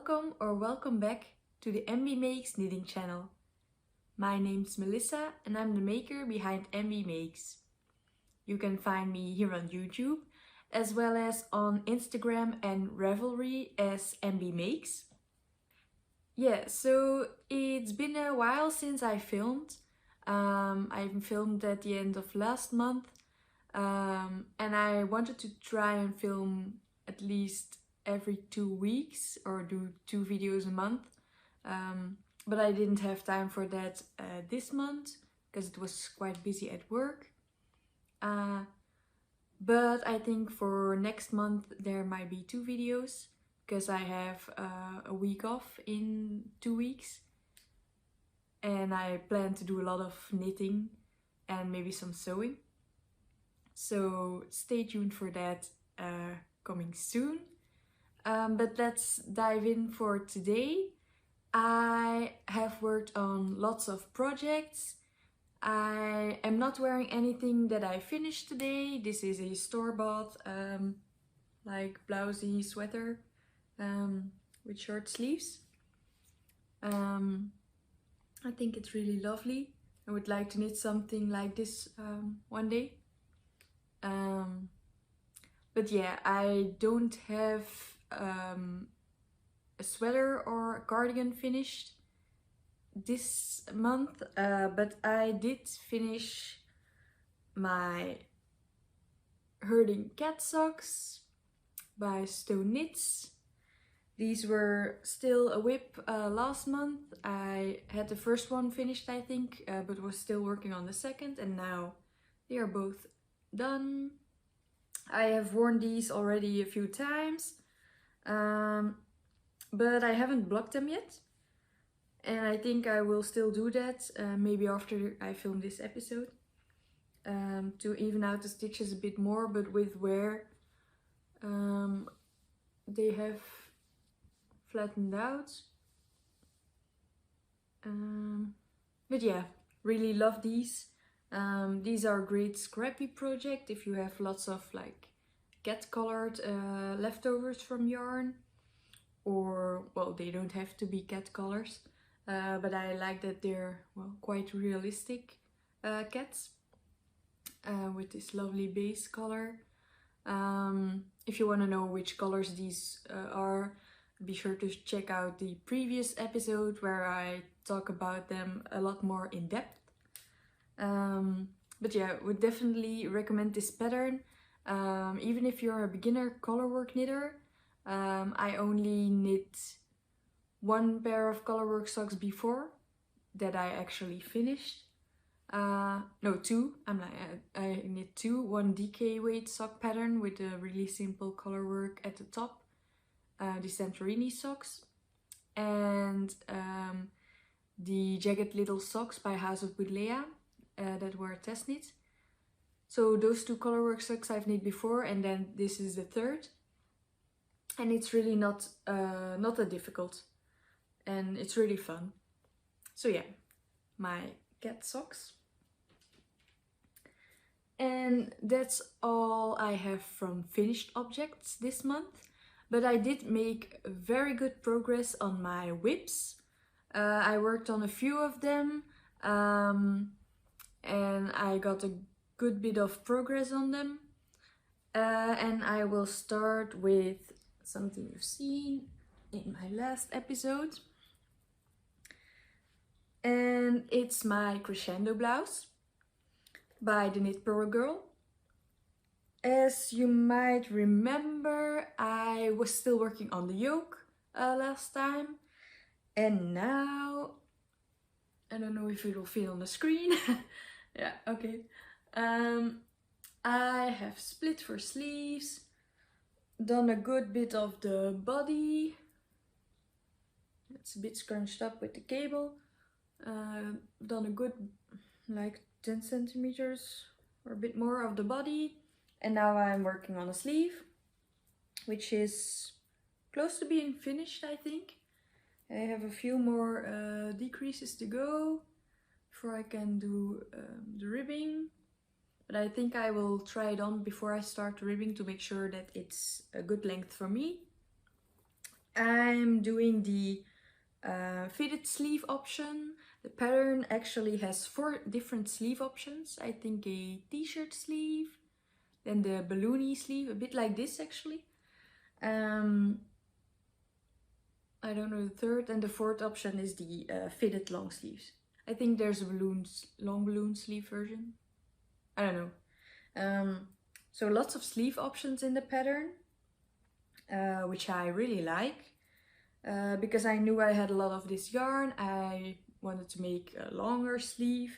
Welcome or welcome back to the Embeemakes knitting channel. My name's Melissa and I'm the maker behind Embeemakes. You can find me here on YouTube as well as on Instagram and Ravelry as Embeemakes. Yeah, so it's been a while since I filmed. I filmed at the end of last month and I wanted to try and film at least every 2 weeks or do 2 videos a month, but I didn't have time for that this month because it was quite busy at work, but I think for next month there might be 2 videos because I have a week off in 2 weeks and I plan to do a lot of knitting and maybe some sewing, so stay tuned for that coming soon. But let's dive in for today. I have worked on lots of projects. I am not wearing anything that I finished today. This is a store-bought like blousey sweater with short sleeves. I think it's really lovely. I would like to knit something like this one day. But yeah, I don't have a sweater or a cardigan finished this month, but I did finish my Herdingcats socks by Stone Knits. These were still a whip last month. I had the first one finished, I think, but was still working on the second, and now they are both done. I have worn these already a few times. But I haven't blocked them yet, and I think I will still do that maybe after I film this episode, to even out the stitches a bit more, but with where they have flattened out. But yeah, really love these. These are a great scrappy project if you have lots of like cat colored leftovers from yarn, or well, they don't have to be cat colors, but I like that they're quite realistic cats with this lovely base color. If you want to know which colors these are, be sure to check out the previous episode where I talk about them a lot more in depth. But yeah, would definitely recommend this pattern. Even if you're a beginner colorwork knitter. I only knit 1 pair of colorwork socks before that I actually finished. No, 2. I knit 2. 1 DK weight sock pattern with a really simple colorwork at the top, the Santorini socks, and the Jagged Little Socks by House of Budleia that were testknit. So those 2 colorwork socks I've knit before, and then this is the 3rd. And it's really not that difficult. And it's really fun. So yeah, my cat socks. And that's all I have from finished objects this month. But I did make very good progress on my whips. I worked on a few of them. And I got a good bit of progress on them, and I will start with something you've seen in my last episode, and it's my Crescendo blouse by the Knit Purl Girl. As you might remember, I was still working on the yoke last time, and now I don't know if it will fit on the screen. Yeah, okay. I have split for sleeves, done a good bit of the body. It's a bit scrunched up with the cable. Done a good like 10 centimeters or a bit more of the body. And now I'm working on a sleeve, which is close to being finished, I think. I have a few more decreases to go before I can do the ribbing, but I think I will try it on before I start the ribbing to make sure that it's a good length for me. I'm doing the fitted sleeve option. The pattern actually has 4 different sleeve options. I think a t-shirt sleeve, then the balloony sleeve, a bit like this actually. I don't know the third, and the fourth option is the fitted long sleeves. I think there's a long balloon sleeve version. I don't know. So lots of sleeve options in the pattern, which I really like. Because I knew I had a lot of this yarn, I wanted to make a longer sleeve.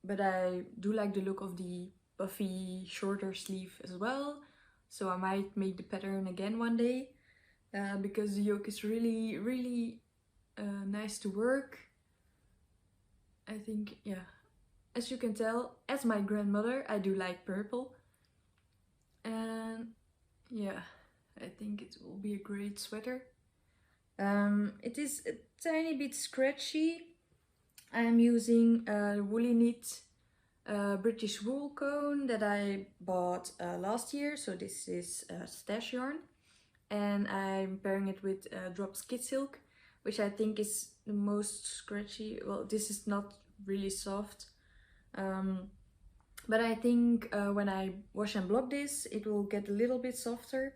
But I do like the look of the puffy, shorter sleeve as well. So I might make the pattern again one day. Because the yoke is really, really nice to work. I think, yeah. As you can tell, as my grandmother, I do like purple. And yeah, I think it will be a great sweater. It is a tiny bit scratchy. I'm using a Woolyknit British wool cone that I bought last year. So this is stash yarn. And I'm pairing it with drop skid silk, which I think is the most scratchy. Well, this is not really soft. But I think when I wash and block this, it will get a little bit softer.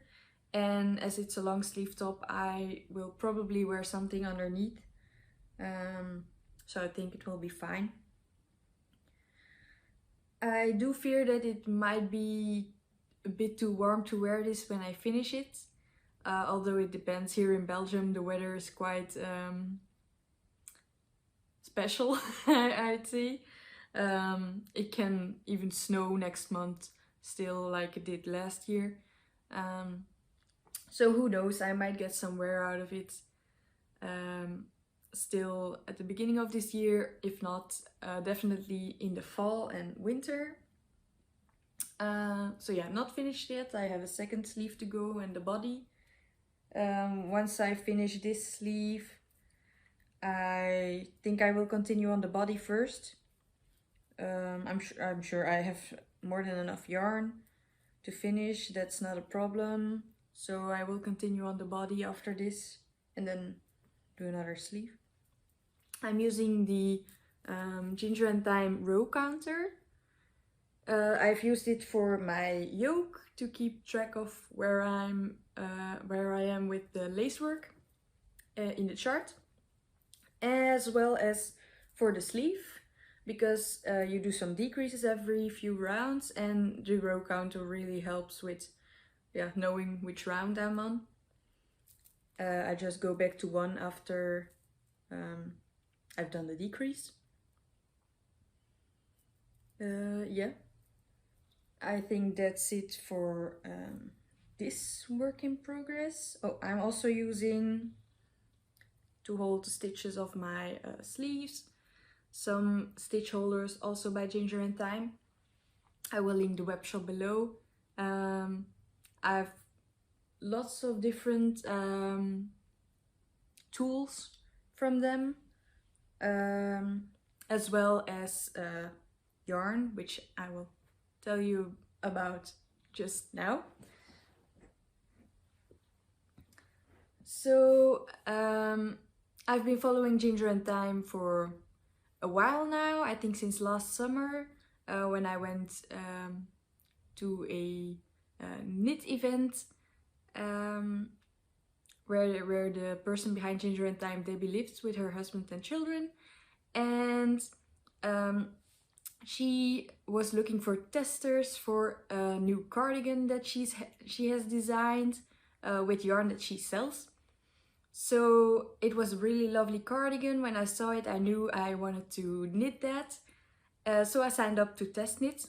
And as it's a long sleeve top, I will probably wear something underneath. So I think it will be fine. I do fear that it might be a bit too warm to wear this when I finish it. Although it depends. Here in Belgium, the weather is quite special, I'd say. It can even snow next month still, like it did last year. So who knows, I might get some wear out of it still at the beginning of this year, if not definitely in the fall and winter. So yeah, not finished yet. I have a second sleeve to go and the body. Once I finish this sleeve, I think I will continue on the body first. I'm sure I have more than enough yarn to finish. That's not a problem. So I will continue on the body after this and then do another sleeve. I'm using the Ginger&Thyme row counter. I've used it for my yoke to keep track of where I am with the lace work in the chart, as well as for the sleeve, because you do some decreases every few rounds, and the row counter really helps with knowing which round I'm on. I just go back to 1 after I've done the decrease. Yeah, I think that's it for this work in progress. Oh, I'm also using, to hold the stitches of my sleeves, some stitch holders also by Ginger&Thyme. I will link the web shop below. I have lots of different tools from them, as well as yarn, which I will tell you about just now. So I've been following Ginger&Thyme for a while now, I think since last summer, when I went to a knit event where the person behind Ginger&Thyme, Debbie, lives with her husband and children, and she was looking for testers for a new cardigan that she has designed with yarn that she sells. So it was a really lovely cardigan. When I saw it, I knew I wanted to knit that. So I signed up to testknit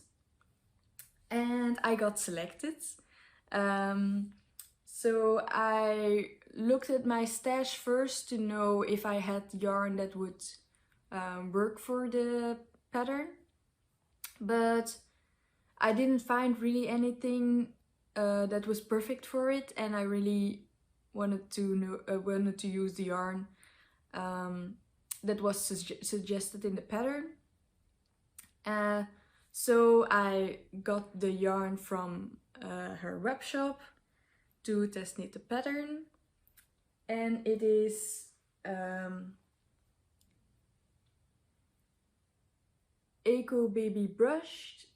and I got selected. So I looked at my stash first to know if I had yarn that would work for the pattern. But I didn't find really anything that was perfect for it, and I really wanted to use the yarn that was suggested in the pattern. So I got the yarn from her web shop to test knit the pattern, and it is Eco Baby Brushed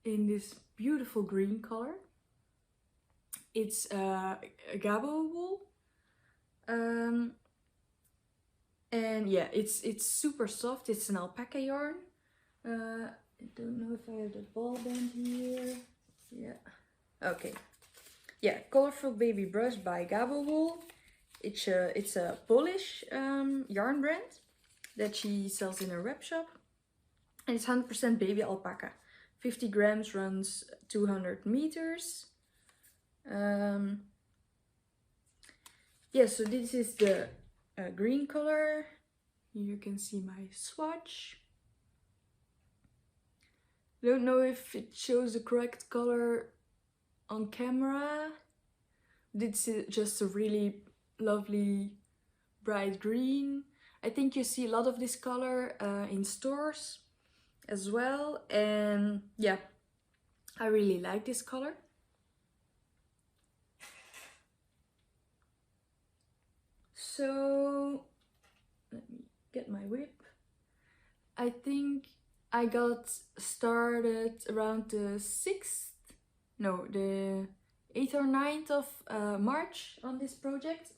in this beautiful green color. It's Gabowool, and yeah, it's super soft. It's an alpaca yarn. I don't know if I have the ball band here. Yeah, okay. Yeah, Colorful Baby Brush by Gabowool. It's a Polish yarn brand that she sells in her web shop, and it's 100% baby alpaca. 50 grams runs 200 meters. Yeah, so this is the green color. Here you can see my swatch. Don't know if it shows the correct color on camera. This is just a really lovely bright green. I think you see a lot of this color in stores as well, and yeah, I really like this color. So let me get my whip. I think I got started around the 6th, no, the 8th or 9th of March on this project.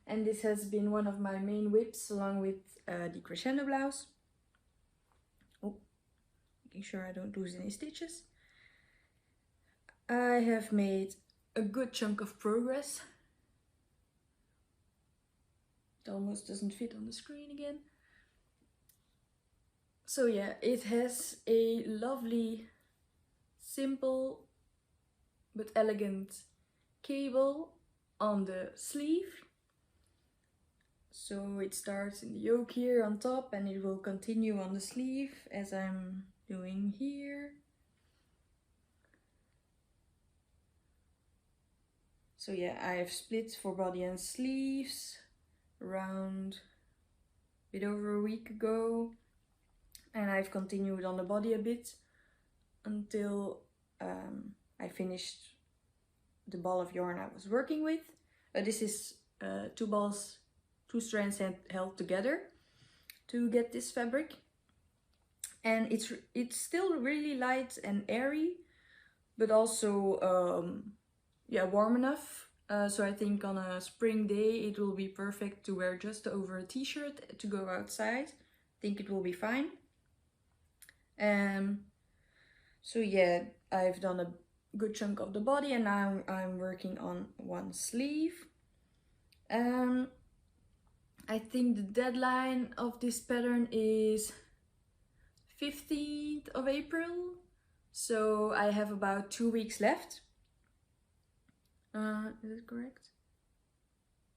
And this has been one of my main whips along with the Crescendo blouse. Oh, making sure I don't lose any stitches. I have made a good chunk of progress. It almost doesn't fit on the screen again. So yeah, it has a lovely, simple but elegant cable on the sleeve. So it starts in the yoke here on top, and it will continue on the sleeve as I'm doing here. So yeah, I have split for body and sleeves around a bit over a week ago, and I've continued on the body a bit until I finished the ball of yarn I was working with. This is 2 strands held together to get this fabric, and it's still really light and airy, but also yeah, warm enough. So I think on a spring day it will be perfect to wear just over a t-shirt to go outside. I think it will be fine. So yeah, I've done a good chunk of the body, and now I'm working on one sleeve. I think the deadline of this pattern is 15th of April, so I have about 2 weeks left. Is it correct?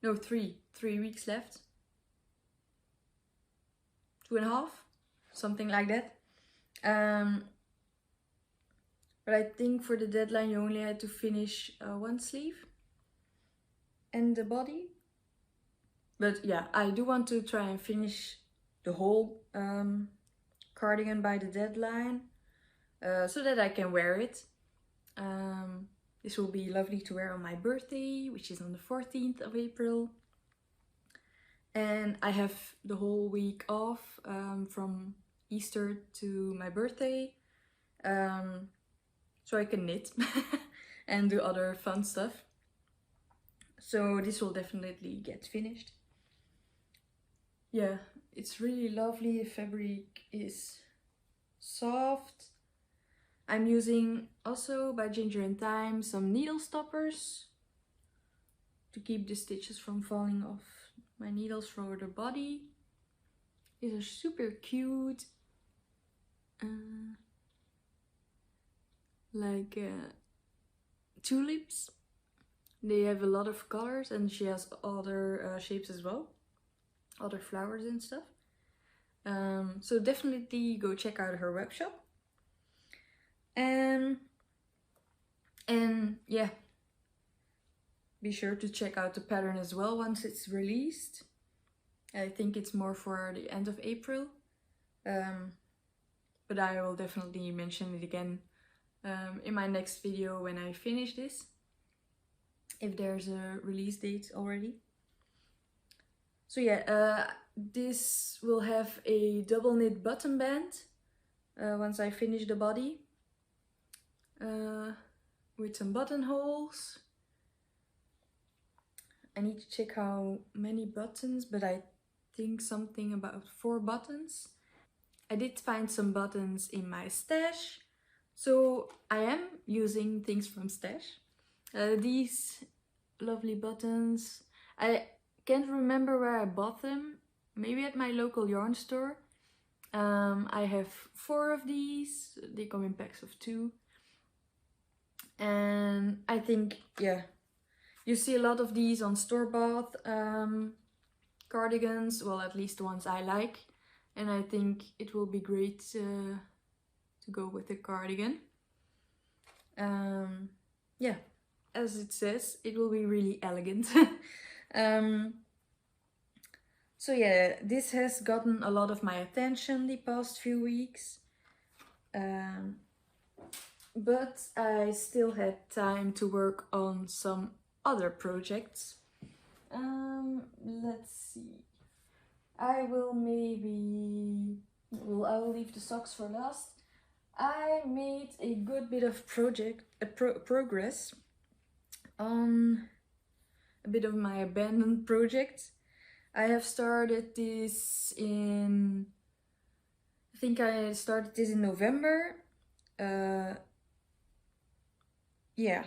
No, 3 weeks left. 2.5, something like that. But I think for the deadline you only had to finish one sleeve and the body. But yeah, I do want to try and finish the whole cardigan by the deadline, so that I can wear it. This will be lovely to wear on my birthday, which is on the 14th of April. And I have the whole week off from Easter to my birthday, so I can knit and do other fun stuff. So this will definitely get finished. Yeah, it's really lovely. The fabric is soft. I'm using also by Ginger&Thyme some needle stoppers to keep the stitches from falling off my needles for the body. These are super cute. Like tulips. They have a lot of colors, and she has other shapes as well. Other flowers and stuff. So definitely go check out her web shop. And yeah, be sure to check out the pattern as well once it's released. I think it's more for the end of April, but I will definitely mention it again in my next video when I finish this, if there's a release date already. So yeah, this will have a double knit button band once I finish the body, with some buttonholes. I need to check how many buttons, but I think something about 4 buttons. I did find some buttons in my stash, so I am using things from stash. These lovely buttons, I can't remember where I bought them, maybe at my local yarn store. I have 4 of these, they come in packs of 2. And I think, yeah, you see a lot of these on store-bought cardigans, well, at least the ones I like. And I think it will be great to go with the cardigan. Yeah, as it says, it will be really elegant. So yeah, this has gotten a lot of my attention the past few weeks. But I still had time to work on some other projects. Let's see. I will leave the socks for last. I made a good bit of progress on a bit of my abandoned project. I have started this I think I started this in November. Yeah.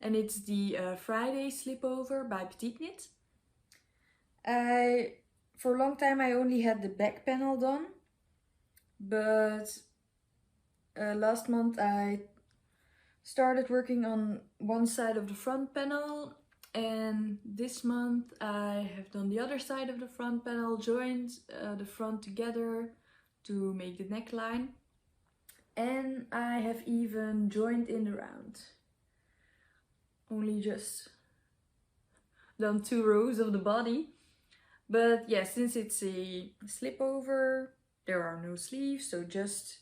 And it's the Fridayslipover by Petiteknit. For a long time I only had the back panel done, but last month I started working on one side of the front panel, and this month I have done the other side of the front panel, joined the front together to make the neckline, and I have even joined in the round. Only just done 2 rows of the body. But yeah, since it's a slipover, there are no sleeves, so just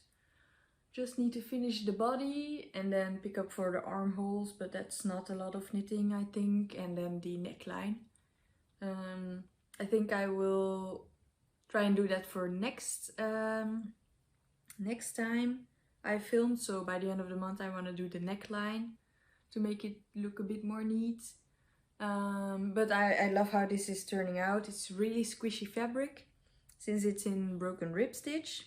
need to finish the body and then pick up for the armholes, but that's not a lot of knitting, I think, and then the neckline. I think I will try and do that for next time I film, so by the end of the month I want to do the neckline to make it look a bit more neat. But I love how this is turning out. It's really squishy fabric since it's in broken rib stitch.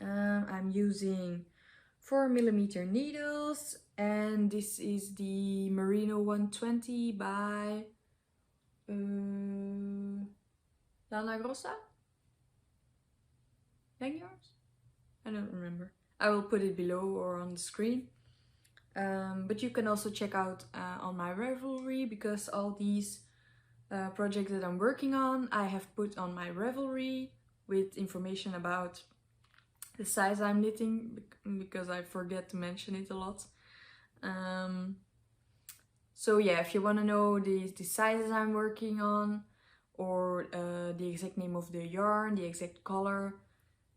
I'm using 4mm needles, and this is the Merino 120 by Lana Grossa? Yarns? I don't remember. I will put it below or on the screen. But you can also check out on my Ravelry, because all these projects that I'm working on I have put on my Ravelry with information about the size I'm knitting, because I forget to mention it a lot. So yeah, if you want to know the sizes I'm working on, or the exact name of the yarn, the exact color,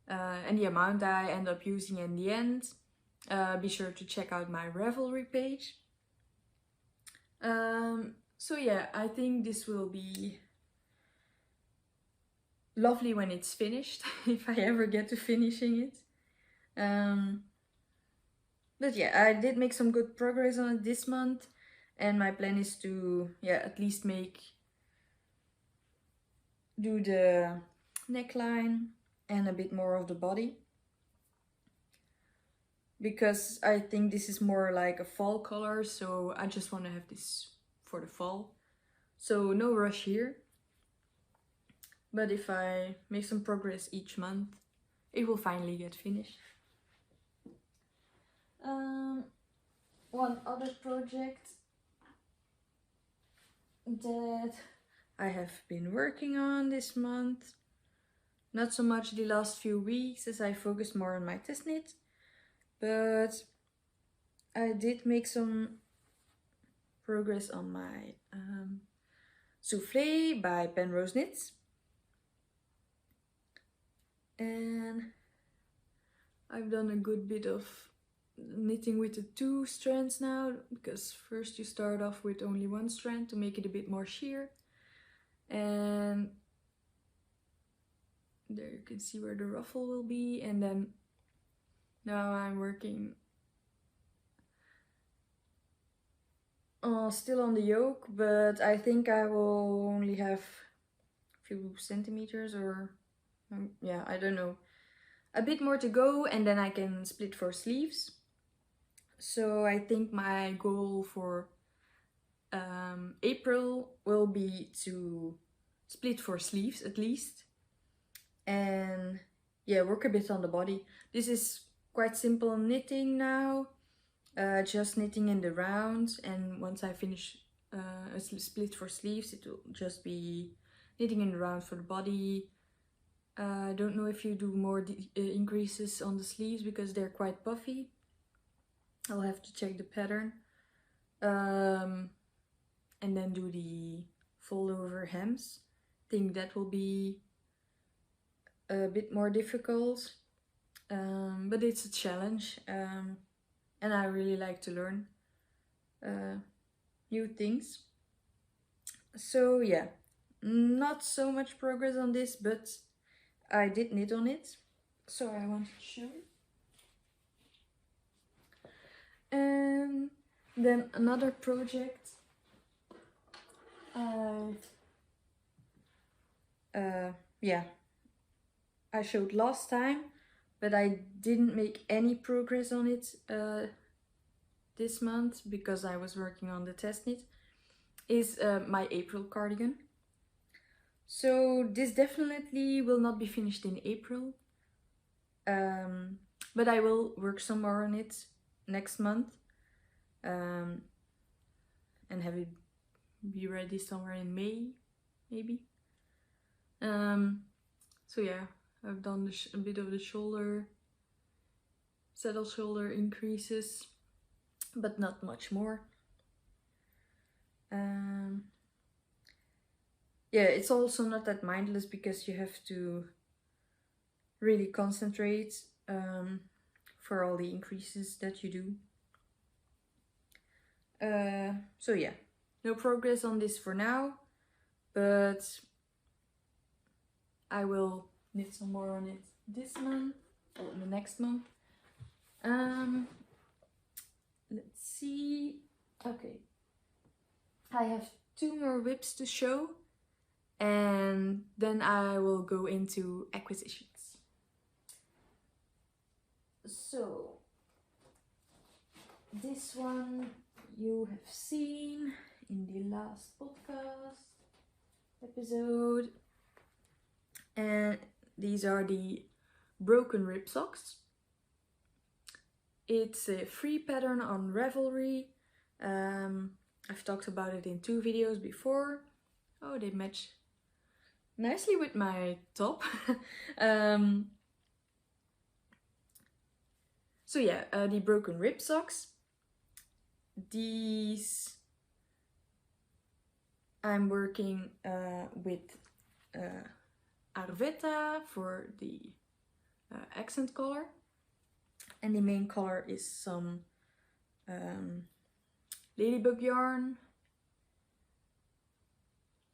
and the amount I end up using in the end, be sure to check out my Ravelry page. So yeah, I think this will be lovely when it's finished, if I ever get to finishing it. But yeah, I did make some good progress on it this month, and my plan is to, yeah, at least do the neckline and a bit more of the body, because I think this is more like a fall color, so I just want to have this for the fall. So no rush here, but if I make some progress each month, it will finally get finished. One other project that I have been working on this month, not so much the last few weeks as I focused more on my testknit, but I did make some progress on my Soufflé by Penrose knits, and I've done a good bit of knitting with the 2 strands now, because first you start off with only 1 strand to make it a bit more sheer. And there you can see where the ruffle will be, and then now I'm working still on the yoke, but I think I will only have a few centimeters, or yeah, I don't know, a bit more to go, and then I can split for sleeves. So I think my goal for April will be to split for sleeves at least, and yeah, work a bit on the body. This is quite simple knitting now, just knitting in the round, and once I finish a split for sleeves, it will just be knitting in the round for the body. I don't know if you do more increases on the sleeves because they're quite puffy. I'll have to check the pattern. And then do the fold over hems. I think that will be a bit more difficult, but it's a challenge, and I really like to learn new things. So yeah, not so much progress on this, but I did knit on it, so I want to show you. And then another project yeah, I showed last time, but I didn't make any progress on it this month because I was working on the test knit, is my April cardigan. So this definitely will not be finished in April, but I will work some more on it next month, and have it be ready somewhere in May, maybe. So yeah, I've done a bit of the shoulder, saddle shoulder increases, but not much more. Yeah, it's also not that mindless because you have to really concentrate for all the increases that you do. So yeah, no progress on this for now, but I will knit some more on it this month or the next month. Let's see. Okay, I have 2 more whips to show, and then I will go into acquisitions. So this one you have seen in the last podcast episode, and these are the broken rib socks. It's a free pattern on Ravelry. I've talked about it in 2 videos before. Oh, they match nicely with my top. So yeah, the broken rib socks. These I'm working with Arvetta for the accent color, and the main color is some ladybug yarn,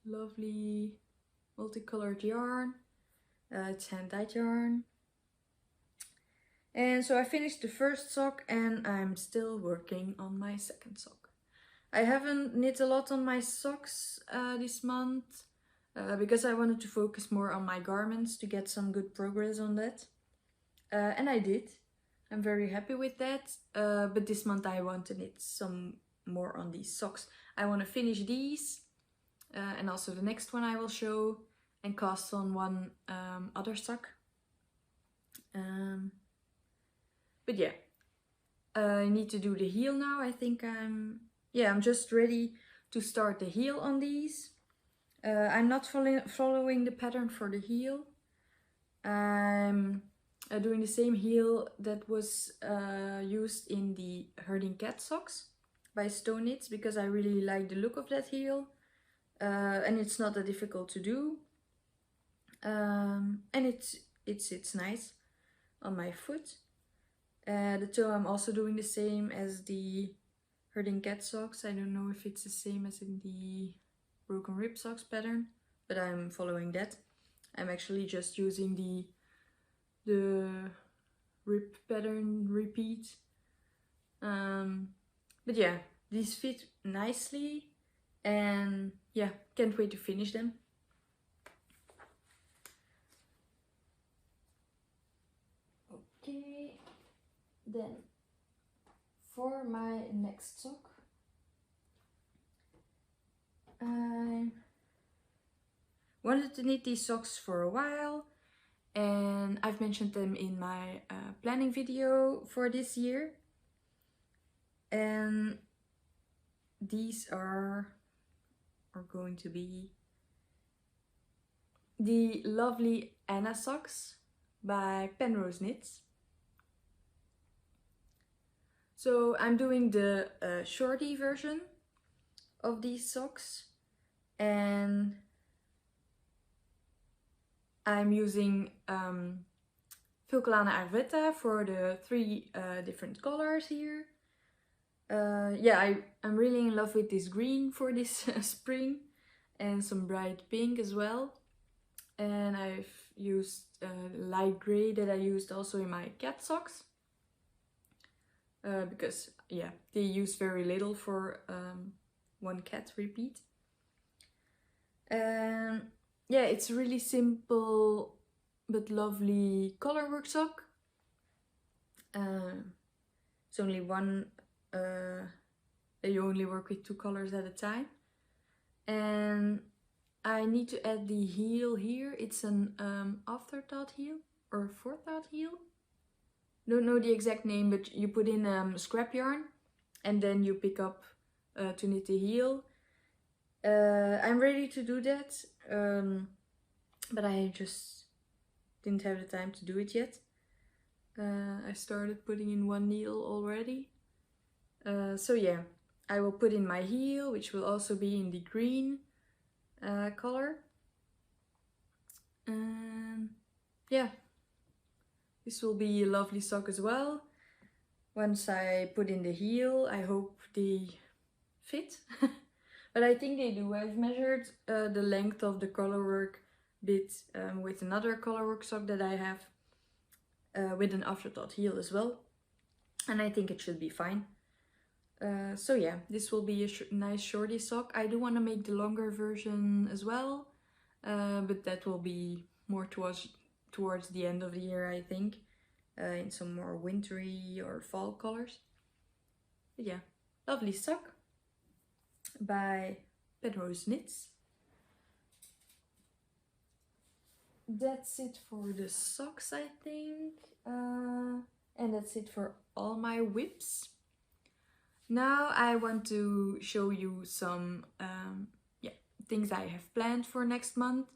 lovely multicolored yarn. It's hand-dyed yarn. And so I finished the first sock, and I'm still working on my second sock. I haven't knit a lot on my socks this month because I wanted to focus more on my garments to get some good progress on that. And I did. I'm very happy with that. But this month I want to knit some more on these socks. I want to finish these and also the next one I will show, and cast on one other sock. But yeah, I need to do the heel now. I think I'm just ready to start the heel on these. I'm not following the pattern for the heel. I'm doing the same heel that was used in the Herdingcats socks by Stone Knits, because I really like the look of that heel, and it's not that difficult to do, and it sits nice on my foot. The toe I'm also doing the same as the Herdingcats socks. I don't know if it's the same as in the broken rib socks pattern, but I'm following that. I'm actually just using the rib pattern repeat. But yeah, these fit nicely, and yeah, can't wait to finish them. Okay, then for my next sock, I wanted to knit these socks for a while, and I've mentioned them in my planning video for this year. And these are going to be the lovely Anna socks by Penrose knits. So I'm doing the shorty version of these socks, and I'm using Filcolana Arvetta for the 3 different colors here. Yeah, I'm really in love with this green for this spring, and some bright pink as well. And I've used light grey that I used also in my cat socks. Because, yeah, they use very little for one cat repeat. And yeah, it's a really simple but lovely colorwork sock. It's only one, you only work with 2 colors at a time. And I need to add the heel here. It's an afterthought heel or forethought heel. Don't know the exact name, but you put in scrap yarn and then you pick up to knit the heel. I'm ready to do that, but I just didn't have the time to do it yet. I started putting in 1 needle already. So yeah, I will put in my heel, which will also be in the green color. And yeah, this will be a lovely sock as well. Once I put in the heel, I hope they fit. But I think they do. I've measured the length of the colorwork bit with another colorwork sock that I have with an afterthought heel as well. And I think it should be fine. So yeah, this will be a nice shorty sock. I do want to make the longer version as well, but that will be more towards the end of the year, I think, in some more wintry or fall colors. But yeah, lovely sock by Penrose Knits. That's it for the socks, I think, and that's it for all my whips. Now I want to show you some things I have planned for next month,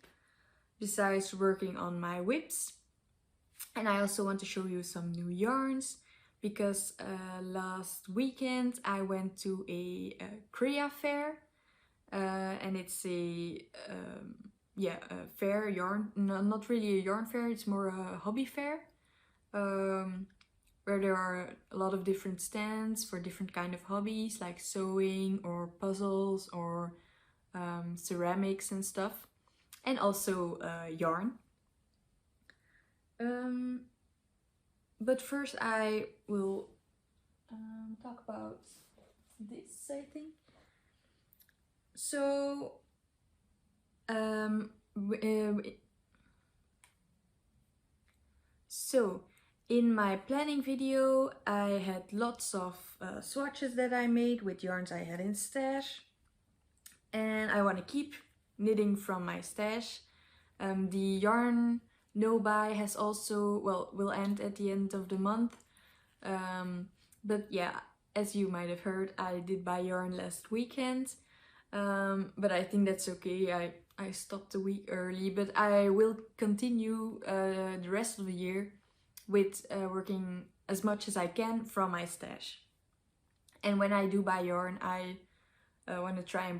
besides working on my whips. And I also want to show you some new yarns, because last weekend I went to a Crea fair, and it's a fair yarn, not really a yarn fair, it's more a hobby fair, where there are a lot of different stands for different kind of hobbies, like sewing or puzzles or ceramics and stuff, and also yarn. But first I will talk about this, I think. So in my planning video I had lots of swatches that I made with yarns I had in stash, and I want to keep knitting from my stash. The yarn no buy has also, well, will end at the end of the month, but yeah, as you might have heard, I did buy yarn last weekend, but I think that's okay. I stopped a week early, but I will continue the rest of the year with working as much as I can from my stash. And when I do buy yarn, I want to try and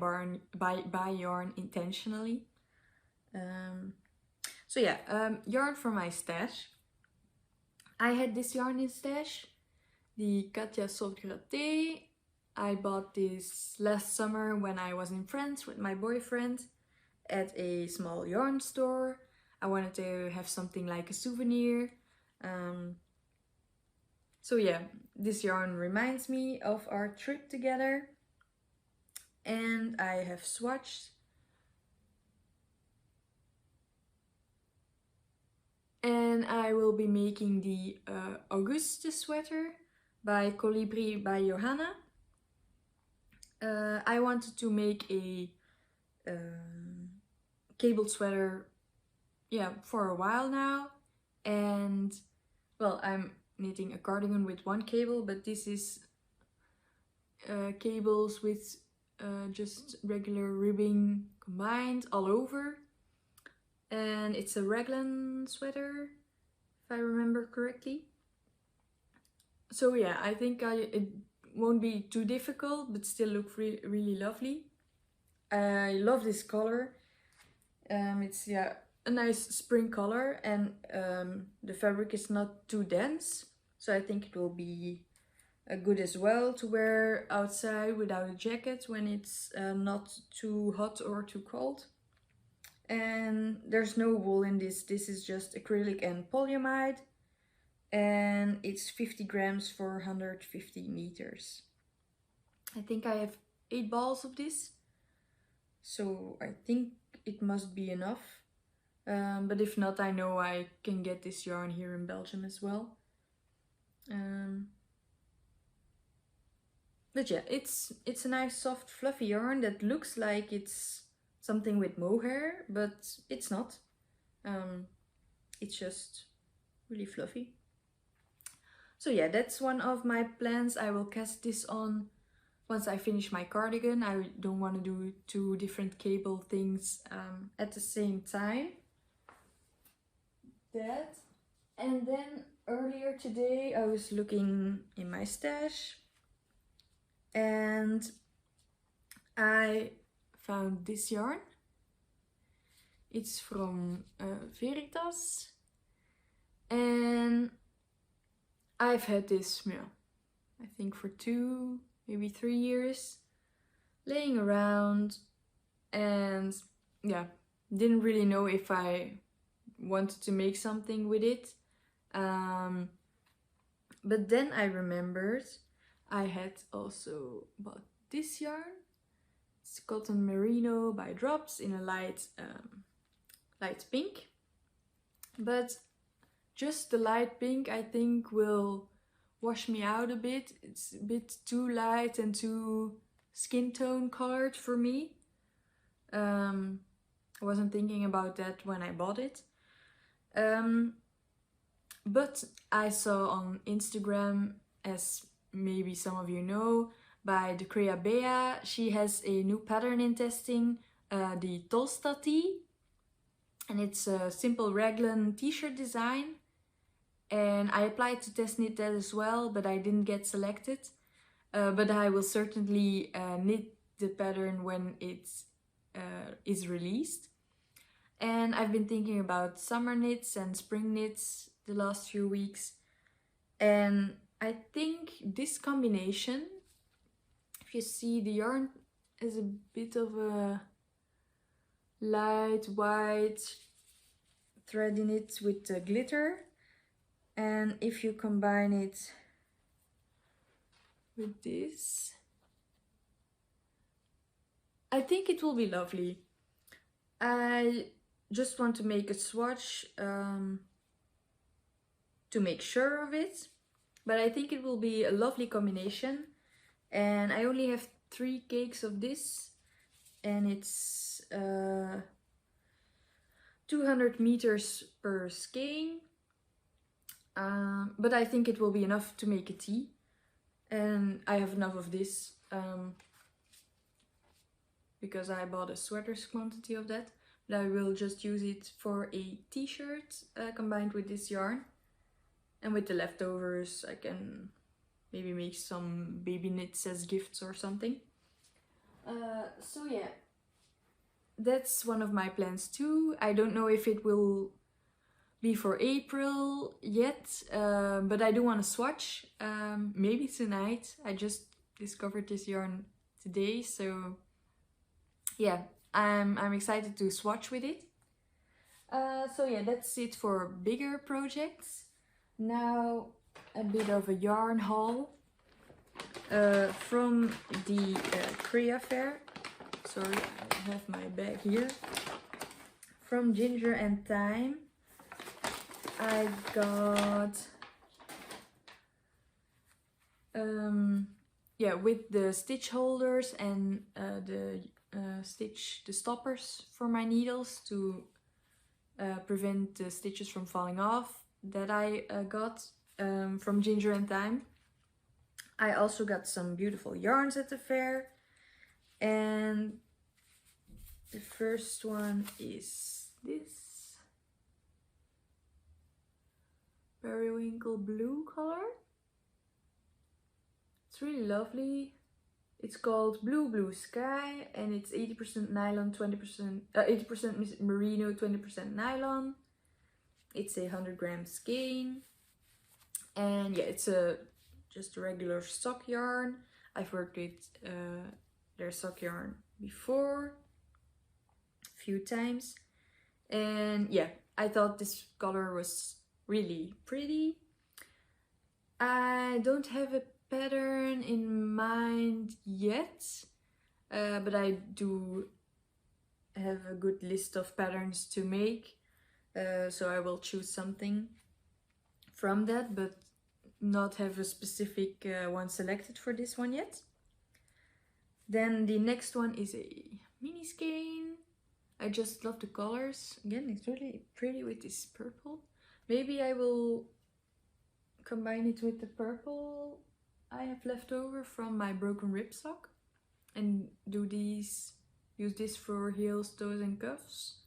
buy yarn intentionally. So yeah, yarn from my stash. I had this yarn in stash, the Katia Soft Graté. I bought this last summer when I was in France with my boyfriend at a small yarn store. I wanted to have something like a souvenir. So yeah, this yarn reminds me of our trip together. And I have swatched. And I will be making the Auguste sweater by Kolibri by Johanna. I wanted to make a cabled sweater, yeah, for a while now. And well, I'm knitting a cardigan with one cable, but this is cables with just regular ribbing combined all over. And it's a raglan sweater, if I remember correctly. So yeah, I think it won't be too difficult, but still look really lovely. I love this color. It's yeah, a nice spring color, and the fabric is not too dense, so I think it will be good as well to wear outside without a jacket when it's not too hot or too cold. And there's no wool in this. This is just acrylic and polyamide, and it's 50 grams for 150 meters. I think I have 8 balls of this, so I think it must be enough. But if not, I know I can get this yarn here in Belgium as well. But yeah, it's a nice soft fluffy yarn that looks like it's something with mohair, but it's not. It's just really fluffy. So yeah, that's one of my plans. I will cast this on once I finish my cardigan. I don't want to do 2 different cable things at the same time. That. And then earlier today I was looking in my stash and I found this yarn. It's from Veritas, and I've had this, yeah, I think for 2, maybe 3 years, laying around, and yeah, didn't really know if I wanted to make something with it. But then I remembered I had also bought this yarn. It's cotton merino by Drops in a light pink, but just the light pink I think will wash me out a bit. It's a bit too light and too skin tone colored for me. I wasn't thinking about that when I bought it. But I saw on Instagram, as maybe some of you know, by the Crea Bea, she has a new pattern in testing, the Tolsta tee, and it's a simple raglan t-shirt design. And I applied to test knit that as well, but I didn't get selected. But I will certainly knit the pattern when it is released. And I've been thinking about summer knits and spring knits the last few weeks. And I think this combination, if you see, the yarn is a bit of a light white thread in it with glitter. And if you combine it with this, I think it will be lovely. I just want to make a swatch to make sure of it, but I think it will be a lovely combination. And I only have 3 cakes of this, and it's 200 meters per skein. But I think it will be enough to make a tee, and I have enough of this because I bought a sweater's quantity of that, but I will just use it for a t-shirt combined with this yarn, and with the leftovers I can maybe make some baby knits as gifts or something. So yeah, that's one of my plans too. I don't know if it will before April yet, but I do want to swatch, maybe tonight. I just discovered this yarn today, so yeah, I'm excited to swatch with it. So yeah, that's it for bigger projects. Now a bit of a yarn haul from the Korea fair. Sorry, I have my bag here. From Ginger&Thyme, I got yeah, with the stitch holders and the stoppers for my needles to prevent the stitches from falling off, that I got from Ginger&Thyme. I also got some beautiful yarns at the fair, and the first one is this periwinkle blue color. It's really lovely. It's called Blue Sky, and it's 80% nylon, 80% merino, 20% nylon. It's a 100 gram skein, and yeah, it's just a regular sock yarn. I've worked with their sock yarn before a few times, and yeah, I thought this color was really pretty. I don't have a pattern in mind yet, but I do have a good list of patterns to make, so I will choose something from that, but not have a specific one selected for this one yet. Then the next one is a mini skein. I just love the colors. Again, it's really pretty with this purple. Maybe I will combine it with the purple I have left over from my broken rib sock and use this for heels, toes and cuffs,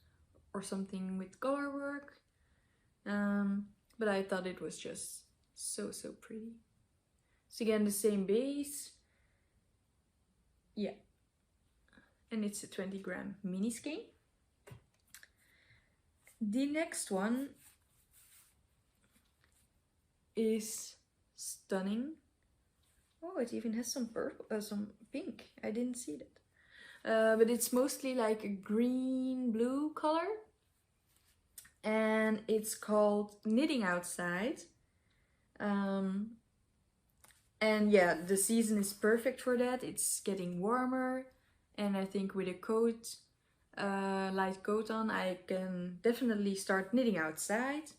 or something with color work. But I thought it was just so pretty. So again, the same base. Yeah. And it's a 20 gram mini skein. The next one is stunning. Oh, it even has some purple, some pink. I didn't see that. But it's mostly like a green blue color. And it's called Knitting Outside. And yeah, the season is perfect for that. It's getting warmer, and I think with a coat, light coat on, I can definitely start knitting outside.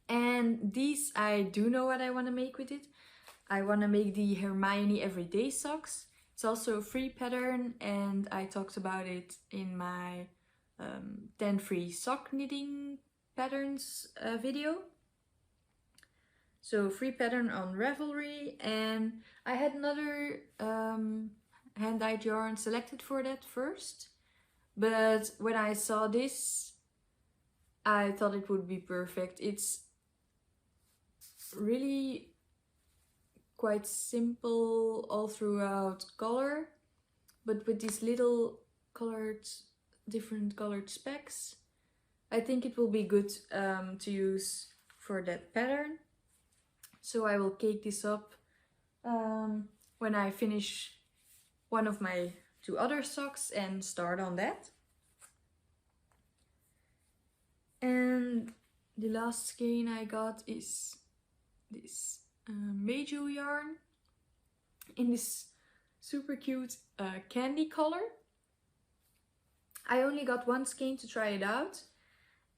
And these, I do know what I want to make with it. I want to make the Hermione Everyday socks. It's also a free pattern, and I talked about it in my 10 free sock knitting patterns video. So free pattern on Ravelry, and I had another hand-dyed yarn selected for that first. But when I saw this, I thought it would be perfect. It's really quite simple all throughout color, but with these little different colored specks, I think it will be good to use for that pattern. So I will cake this up when I finish one of my 2 other socks and start on that. And the last skein I got is this Meiju yarn in this super cute candy color. I only got 1 skein to try it out,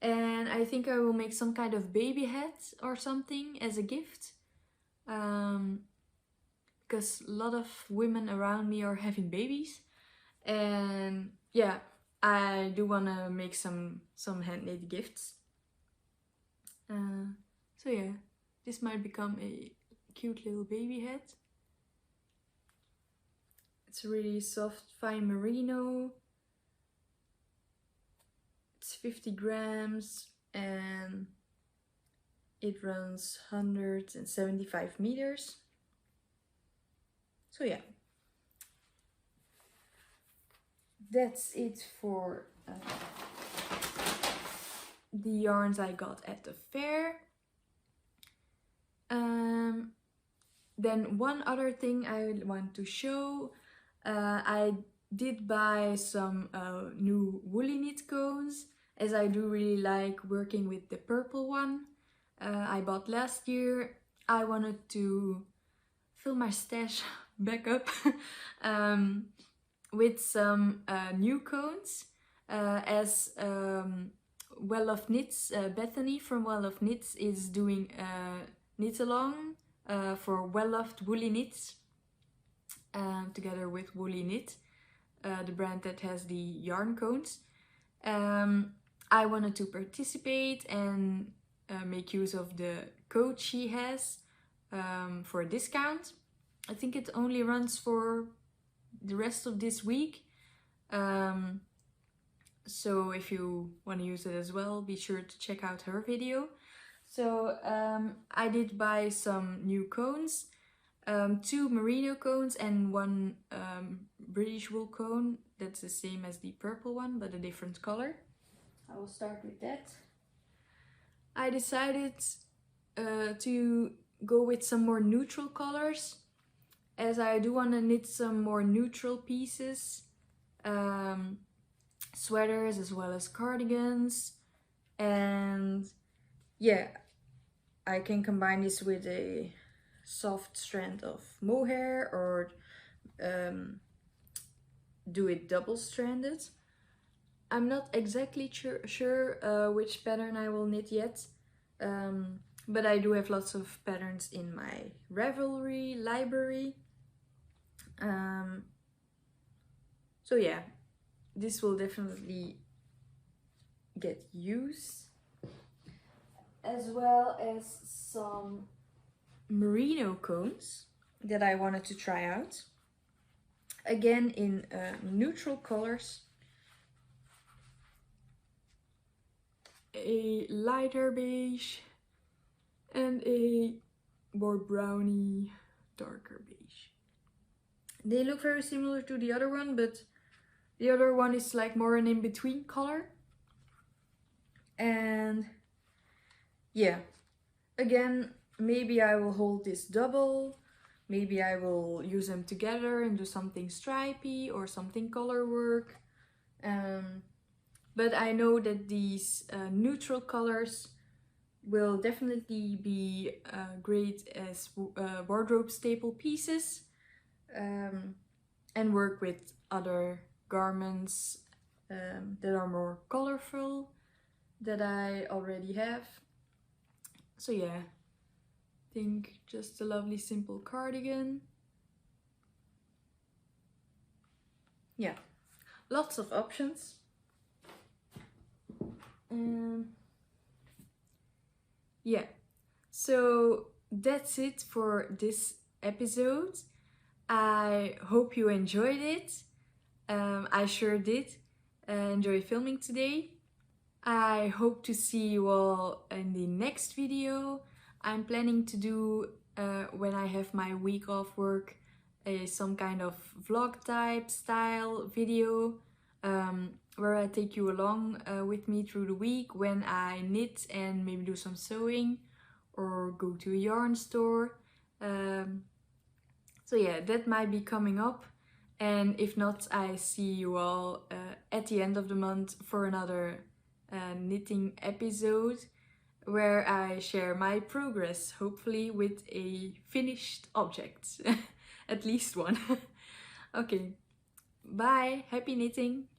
and I think I will make some kind of baby hat or something as a gift, because a lot of women around me are having babies, and yeah, I do want to make some handmade gifts. So yeah, this might become a cute little baby hat. It's really soft, fine merino. It's 50 grams and it runs 175 meters. So yeah, that's it for the yarns I got at the fair. Then one other thing I want to show, I did buy some new Woolyknit cones, as I do really like working with the purple one I bought last year. I wanted to fill my stash back up with some new cones, as Well of Knits, Bethany from Well of Knits is doing a knit along for Well Loved Woolly Knits, together with Woolyknit, the brand that has the yarn cones. I wanted to participate and make use of the code she has for a discount. I think it only runs for the rest of this week. So if you want to use it as well, be sure to check out her video. So I did buy some new cones, 2 merino cones and 1 British wool cone. That's the same as the purple one, but a different color. I will start with that. I decided to go with some more neutral colors, as I do want to knit some more neutral pieces, sweaters as well as cardigans, and yeah, I can combine this with a soft strand of mohair or do it double-stranded. I'm not exactly sure which pattern I will knit yet, but I do have lots of patterns in my Ravelry library. So yeah, this will definitely get used, as well as some merino cones that I wanted to try out, again in neutral colors. A lighter beige and a more browny, darker beige. They look very similar to the other one, but the other one is like more an in-between color. And yeah, again, maybe I will hold this double, maybe I will use them together and do something stripy or something color work. But I know that these neutral colors will definitely be great as wardrobe staple pieces, and work with other garments that are more colorful that I already have. So yeah, I think just a lovely simple cardigan. Yeah, lots of options. Yeah, so that's it for this episode. I hope you enjoyed it. I sure did enjoy filming today. I hope to see you all in the next video. I'm planning to do, when I have my week off work, some kind of vlog type style video, where I take you along with me through the week when I knit and maybe do some sewing or go to a yarn store. So yeah, that might be coming up, and if not, I see you all at the end of the month for another knitting episode where I share my progress, hopefully with a finished object, at least one. Okay, bye, happy knitting!